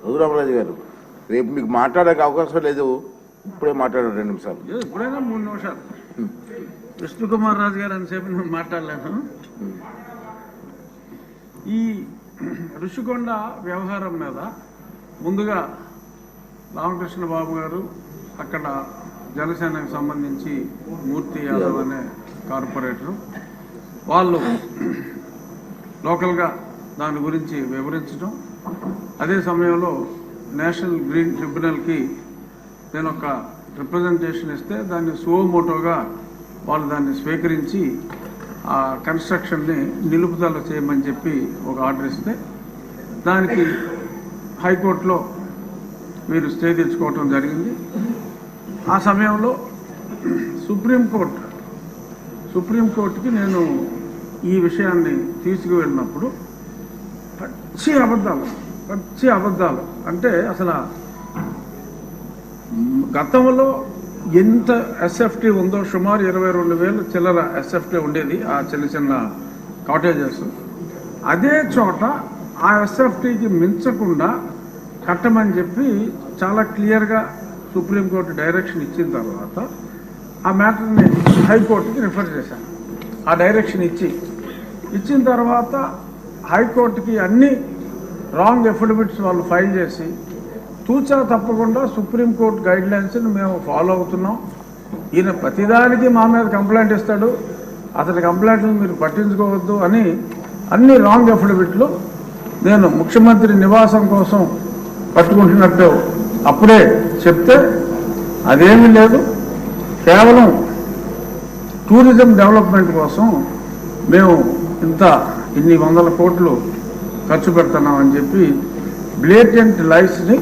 రఘురామరాజు గారు, రేపు మీకు మాట్లాడే అవకాశం లేదు, ఇప్పుడే మాట్లాడారు 2 నిమిషాలు. ఇప్పుడైనా 3 నిమిషాలు. విష్ణుకుమార్ రాజు గారు అని నేను మాట్లాడలేను. ఈ ఋషికొండ వ్యవహారం మీద ముందుగా రామకృష్ణ బాబు గారు, అక్కడ జనసేనకు సంబంధించి మూర్తి యాదవ్ అనే కార్పొరేటరు, వాళ్ళు లోకల్గా దాని గురించి వివరించడం, అదే సమయంలో నేషనల్ గ్రీన్ ట్రిబ్యునల్కి నేను ఒక రిప్రజెంటేషన్ ఇస్తే దాన్ని సువోమోటోగా వాళ్ళు దాన్ని స్వీకరించి ఆ కన్స్ట్రక్షన్ని నిలుపుదల చేయమని చెప్పి ఒక ఆర్డర్ ఇస్తే దానికి హైకోర్టులో మీరు స్టే తెచ్చుకోవటం జరిగింది. ఆ సమయంలో సుప్రీంకోర్టుకి నేను ఈ విషయాన్ని తీసుకువెళ్ళినప్పుడు పచ్చి అబద్ధాలు అంటే అసలు గతంలో ఎంత ఎస్ఎఫ్టీ ఉందో సుమారు 22,000 చిల్లర ఎస్ఎఫ్టీ ఉండేది ఆ చిన్న కాటేజెస్. అదే చోట ఆ ఎస్ఎఫ్టీకి మించకుండా కట్టమని చెప్పి చాలా క్లియర్గా సుప్రీంకోర్టు డైరెక్షన్ ఇచ్చిన తర్వాత ఆ మ్యాటర్ని హైకోర్టుకి రిఫర్ చేశాను. ఆ డైరెక్షన్ ఇచ్చిన తర్వాత హైకోర్టుకి అన్ని రాంగ్ ఎఫిడవిట్స్ వాళ్ళు ఫైల్ చేసి తూచా తప్పకుండా సుప్రీంకోర్టు గైడ్ లైన్స్ని మేము ఫాలో అవుతున్నాం, ఈయన ప్రతిదానికి మా మీద కంప్లైంట్ ఇస్తాడు, అతని కంప్లైంట్లు మీరు పట్టించుకోవద్దు అని అన్ని రాంగ్ ఎఫిడవిట్లు నేను ముఖ్యమంత్రి నివాసం కోసం పట్టుకుంటున్నట్టు అప్పుడే చెప్తే అదేమీ లేదు, కేవలం టూరిజం డెవలప్మెంట్ కోసం మేము ఇన్ని 100 కోట్లు ఖర్చు పెడుతున్నామని చెప్పి బ్లేటెంట్ లైస్ని,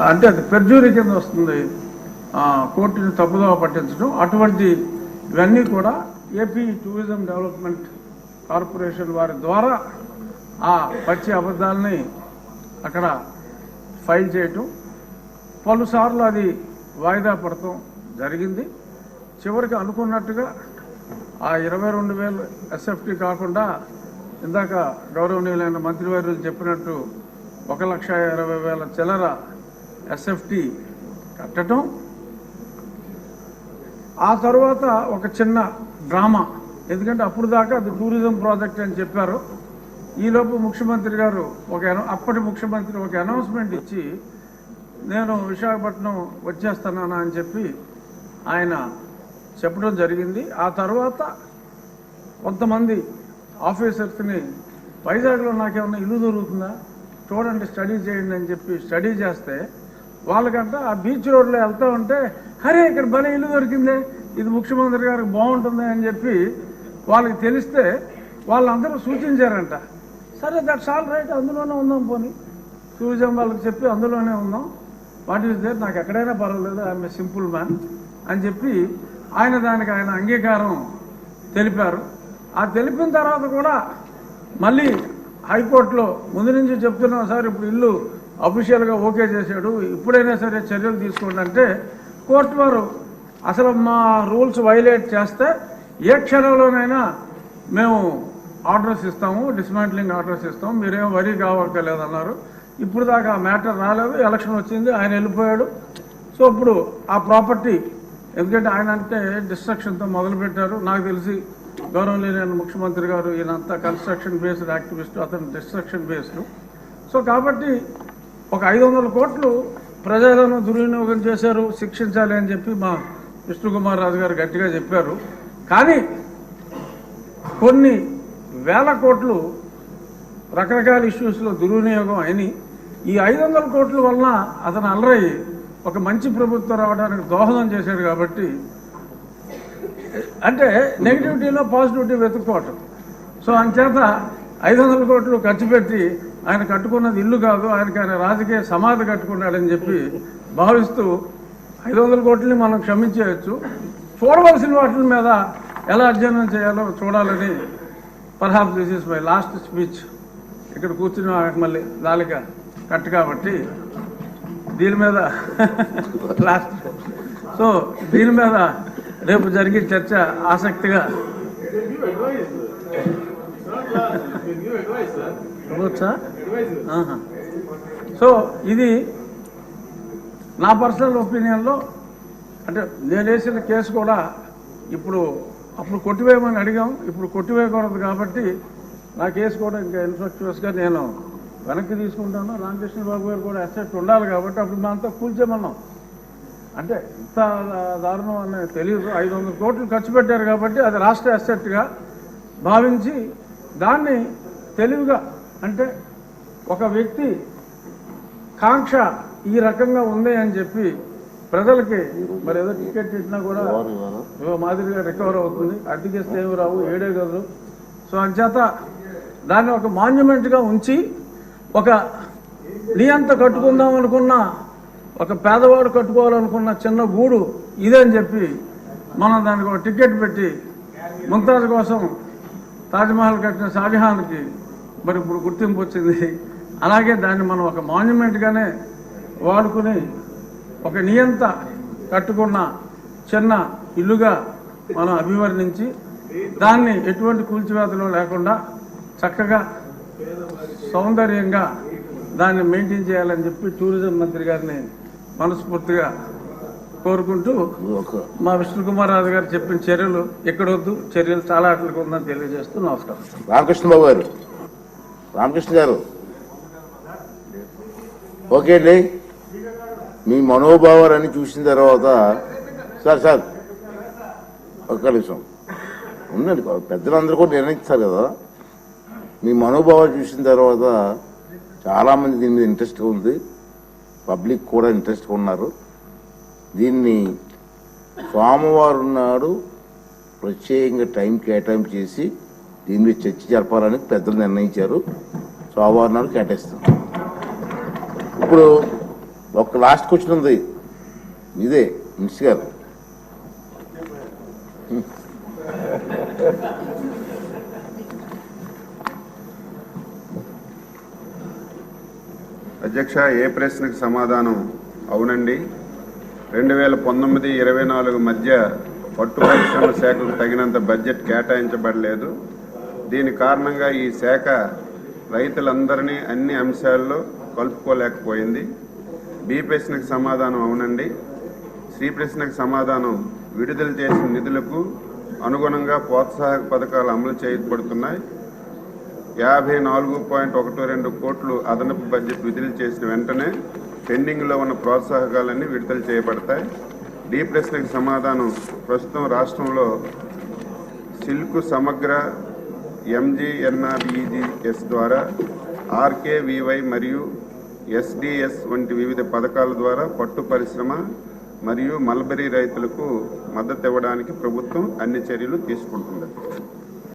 అంటే అది పెర్జూరీ కింద వస్తుంది, కోర్టుని తప్పుదోవ పట్టించడం. అటువంటి ఇవన్నీ కూడా ఏపీ టూరిజం డెవలప్మెంట్ కార్పొరేషన్ వారి ద్వారా ఆ పచ్చి అబద్ధాలని అక్కడ ఫైల్ చేయటం, పలుసార్లు అది వాయిదా పడటం జరిగింది. చివరికి అనుకున్నట్టుగా ఆ 22,000 ఎస్ఎఫ్టీ కాకుండా ఇందాక గౌరవనీయులైన మంత్రివర్యులు చెప్పినట్టు 1,20,000 చిల్లర ఎస్ఎఫ్టీ కట్టడం. ఆ తర్వాత ఒక చిన్న డ్రామా, ఎందుకంటే అప్పుడు దాకా అది టూరిజం ప్రాజెక్ట్ అని చెప్పారు. ఈలోపు ముఖ్యమంత్రి గారు అప్పటి ముఖ్యమంత్రి ఒక అనౌన్స్మెంట్ ఇచ్చి నేను విశాఖపట్నం వచ్చేస్తున్నాను అని చెప్పి ఆయన చెప్పడం జరిగింది. ఆ తర్వాత కొంతమంది ఆఫీసర్స్ని వైజాగ్లో నాకేమన్నా ఇల్లు దొరుకుతుందా చూడండి, స్టడీ చేయండి అని చెప్పి స్టడీ చేస్తే వాళ్ళకంట ఆ బీచ్ రోడ్లో వెళ్తూ ఉంటే అరే ఇక్కడ భలే ఇల్లు దొరికిందే, ఇది ముఖ్యమంత్రి గారికి బాగుంటుంది అని చెప్పి వాళ్ళకి తెలిస్తే వాళ్ళందరూ సూచించారంట. సరే దట్స్ ఆల్ రైట్, అందులోనే ఉందాం, పోనీ టూరిజం వాళ్ళకి చెప్పి అందులోనే ఉందాం, వాట్ ఈస్ దేర్, నాకు ఎక్కడైనా పర్వాలేదు, ఐఎమ్ ఏ సింపుల్ మ్యాన్ అని చెప్పి దానికి ఆయన అంగీకారం తెలిపారు. ఆ తెలిపిన తర్వాత కూడా మళ్ళీ హైకోర్టులో ముందు నుంచి చెప్తున్నాం సార్, ఇప్పుడు ఇల్లు అఫీషియల్గా ఓకే చేశాడు, ఇప్పుడైనా సరే చర్యలు తీసుకోండి అంటే కోర్టు వారు అసలు మా రూల్స్ వైలేట్ చేస్తే ఏ క్షణంలోనైనా మేము ఆర్డర్స్ ఇస్తాము, డిస్మాంట్లింగ్ ఆర్డర్స్ ఇస్తాము, మీరేం వరీ కావక్కర్లేదన్నారు. ఇప్పుడు దాకా ఆ మ్యాటర్ రాలేదు, ఎలక్షన్ వచ్చింది, ఆయన వెళ్ళిపోయాడు. సో ఇప్పుడు ఆ ప్రాపర్టీ, ఎందుకంటే ఆయన అంటే డిస్ట్రక్షన్తో మొదలుపెట్టారు, నాకు తెలిసి గౌరవనీయులైన ముఖ్యమంత్రి గారు ఈయనంతా కన్స్ట్రక్షన్ బేస్డ్ యాక్టివిస్ట్, అతను డిస్ట్రక్షన్ బేస్డ్. సో కాబట్టి ఒక 500 కోట్లు ప్రజాధనం దుర్వినియోగం చేశారు, శిక్షించాలి అని చెప్పి మా విష్ణుకుమార్ రాజు గారు గట్టిగా చెప్పారు. కానీ కొన్ని వేల కోట్లు రకరకాల ఇష్యూస్లో దుర్వినియోగం అయినాయి. ఈ 500 కోట్ల వలన అతను అలరయ్యి ఒక మంచి ప్రభుత్వం రావడానికి దోహదం చేశాడు. కాబట్టి అంటే నెగిటివిటీలో పాజిటివిటీ వెతుక్కోవటం. సో అంచేత 500 కోట్లు ఖర్చు పెట్టి ఆయన కట్టుకున్నది ఇల్లు కాదు, ఆయన రాజకీయ సమాధి కట్టుకున్నాడని చెప్పి భావిస్తూ 500 కోట్లని మనం క్షమించేయచ్చు, చూడవలసిన వాటి మీద ఎలా అధ్యయనం చేయాలో చూడాలని perhaps this is my last speech. ఇక్కడ కూర్చుని మళ్ళీ దాలిక కట్ కాబట్టి దీని మీద లాస్ట్, సో దీని మీద రేపు జరిగే చర్చ ఆసక్తిగా సో ఇది నా పర్సనల్ ఒపీనియన్లో అంటే నేను వేసిన కేసు కూడా అప్పుడు కొట్టివేయమని అడిగాం, ఇప్పుడు కొట్టివేయకూడదు కాబట్టి నా కేసు కూడా ఇంకా ఇన్ఫ్రాస్ట్రక్చర్స్గా నేను వెనక్కి తీసుకుంటాను. రామకృష్ణ బాబు గారు కూడా అసెట్ ఉండాలి కాబట్టి అప్పుడు మేమంతా కూల్చేమన్నాం. అంటే ఇంత దారుణం అని తెలియదు. 500 కోట్లు ఖర్చు పెట్టారు కాబట్టి అది రాష్ట్ర అసెట్గా భావించి దాన్ని తెలివిగా అంటే ఒక వ్యక్తి కాంక్ష ఈ రకంగా ఉంది అని చెప్పి ప్రజలకి మరి ఏదో టికెట్ ఇచ్చినా కూడా మాదిరిగా రికవర్ అవుతుంది, అద్దెకేస్తే ఏమి రావు, 7 గదులు. సో అంచేత దాన్ని ఒక మాన్యుమెంట్గా ఉంచి ఒక నియంత కట్టుకుందాం అనుకున్న ఒక పేదవాడు కట్టుకోవాలనుకున్న చిన్న గూడు ఇదని చెప్పి మనం దానికి ఒక టికెట్ పెట్టి ముంతాజ్ కోసం తాజ్మహల్ కట్టిన షాజహాన్కి మరి ఇప్పుడు గుర్తింపు వచ్చింది. అలాగే దాన్ని మనం ఒక మాన్యుమెంట్గానే వాడుకుని ఒక నియంత కట్టుకున్న చిన్న ఇల్లుగా మనం అభివర్ణించి దాన్ని ఎటువంటి కూల్చివేతలు లేకుండా చక్కగా సౌందర్యంగా దాన్ని మెయింటైన్ చేయాలని చెప్పి టూరిజం మంత్రి గారిని మనస్ఫూర్తిగా కోరుకుంటూ మా విష్ణుకుమార్ రాజు గారు చెప్పిన చర్యలు ఎక్కడొద్దు, చర్యలు చాలా అట్లకి ఉందని తెలియజేస్తూ నమస్కారం. రామకృష్ణ బాబు గారు, రామకృష్ణ గారు, ఓకే అండి. మీ మనోభావాలన్నీ చూసిన తర్వాత సార్ ఒక్క నిమిషం ఉండండి, పెద్దలందరూ కూడా నిర్ణయిస్తారు కదా. మీ మనోభావాలు చూసిన తర్వాత చాలామంది దీని మీద ఇంట్రెస్ట్గా ఉంది, పబ్లిక్ కూడా ఇంట్రెస్ట్గా ఉన్నారు. దీన్ని సోమవారం నాడు ప్రత్యేకంగా టైం కేటాయింపు చేసి దీని మీద చర్చ జరపాలని పెద్దలు నిర్ణయించారు. సోమవారం నాడు కేటాయిస్తాం. ఇప్పుడు ఒక లాస్ట్ క్వశ్చన్ ఉంది, ఇదే మినిస్టర్ గారు. అధ్యక్ష, ఏ ప్రశ్నకు సమాధానం అవునండి. 2019-24 మధ్య పట్టు పరిశ్రమ శాఖకు తగినంత బడ్జెట్ కేటాయించబడలేదు. దీని కారణంగా ఈ శాఖ రైతులందరినీ అన్ని అంశాల్లో కలుపుకోలేకపోయింది. బి ప్రశ్నకు సమాధానం అవునండి. సి ప్రశ్నకు సమాధానం విడుదల చేసిన నిధులకు అనుగుణంగా ప్రోత్సాహక పథకాలు అమలు చేయబడుతున్నాయి. 54.12 కోట్లు అదనపు బడ్జెట్ విడుదల చేసిన వెంటనే పెండింగ్లో ఉన్న ప్రోత్సాహకాలన్నీ విడుదల చేయబడతాయి. డి ప్రశ్నకు సమాధానం ప్రస్తుతం రాష్ట్రంలో సిల్క్ సమగ్ర MGNREGS ద్వారా RKVY మరియు SDS వంటి వివిధ పథకాల ద్వారా పట్టు పరిశ్రమ మరియు మల్బరీ రైతులకు మద్దతు ఇవ్వడానికి ప్రభుత్వం అన్ని చర్యలు తీసుకుంటుంది.